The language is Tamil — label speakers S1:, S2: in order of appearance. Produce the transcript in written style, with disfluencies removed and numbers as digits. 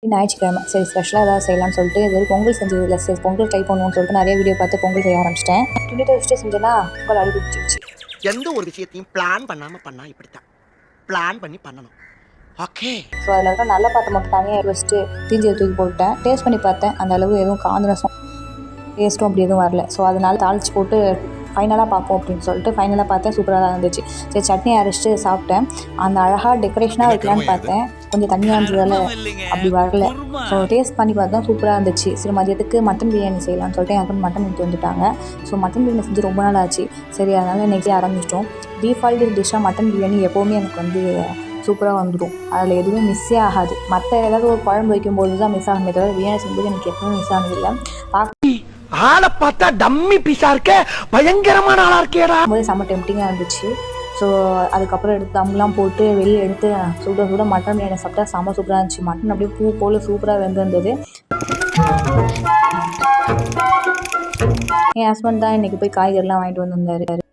S1: ஞாயிற்றுக்கிழமை சரி ஸ்பெஷலாக ஏதாவது செய்யலாம்னு சொல்லிட்டு இது பொங்கல் செஞ்சதில்லை, சரி பொங்கல் ட்ரை பண்ணுவோம்னு சொல்லிட்டு நிறைய வீடியோ பார்த்து பொங்கல் செய்ய ஆரம்பிச்சிட்டேன். துணி துவைச்சிட்டு செஞ்சேன்னா பொங்கல் அடி பிடிச்சிருச்சு.
S2: எந்த ஒரு விஷயத்தையும் பிளான் பண்ணாமல் பண்ணால் இப்படித்தான் பிளான் பண்ணி பண்ணணும். ஓகே.
S1: ஸோ அதில் இருக்க நல்ல பாத்திரம் மட்டும் தனியாக வச்சுட்டு தீஞ்சியை தூக்கி போட்டேன். டேஸ்ட் பண்ணி பார்த்தேன், அந்த அளவு எதுவும் காந்திரசம் டேஸ்ட்டும் அப்படி எதுவும் வரல. ஸோ அதனால் தாளித்து போட்டு ஃபைனலாக பார்ப்போம் அப்படின்னு சொல்லிட்டு ஃபைனலாக பார்த்தேன். சூப்பராக தான் இருந்துச்சு. சரி சட்னி அரைச்சிட்டு சாப்பிட்டேன். அந்த அழகாக டெக்கரேஷனாக வைக்கலான்னு பார்த்தேன், கொஞ்சம் தண்ணியாக இருந்ததால் அப்படி வரல. ஸோ டேஸ்ட் பண்ணி பார்த்தா சூப்பராக இருந்துச்சு. சரி மதியத்துக்கு மட்டன் பிரியாணி செய்யலாம்னு சொல்லிட்டு என் ஹஸ்பண்ட் மட்டன் எடுத்து வந்துட்டாங்க. ஸோ மட்டன் பிரியாணி செஞ்சு ரொம்ப நாள் ஆச்சு. சரி அதனால் நெக்ஸ்ட் ஆரம்பிச்சிட்டோம். டிஃபால்ட் டிஷ்ஷாக மட்டன் பிரியாணி எப்போவுமே எனக்கு சூப்பராக வந்துடும். அதில் எதுவுமே மிஸ்ஸே ஆகாது. மற்ற ஏதாவது ஒரு குழம்பு வைக்கும்போது தான் மிஸ் ஆகுமே தவிர பிரியாணி செய்யும்போது எனக்கு எப்பவும் மிஸ் ஆனதில்லை.
S2: ஆளை பார்த்தா டம்மி பீஸா இருக்க, பயங்கரமான ஆளா இருக்கேடா.
S1: செம்ம டெம்டிங்காக இருந்துச்சு. ஸோ அதுக்கப்புறம் எடுத்து தம்லாம் போட்டு வெளியே எடுத்து சுட மட்டன் பிரியாணி சாப்பிட்டா செம்ம சூப்பராக இருந்துச்சு. மட்டன் அப்படியே பூ போல் சூப்பராக வெந்திருந்தது. என் ஹஸ்பண்ட் தான் இன்றைக்கி போய் காய்கறிலாம் வாங்கிட்டு வந்திருந்தாரு.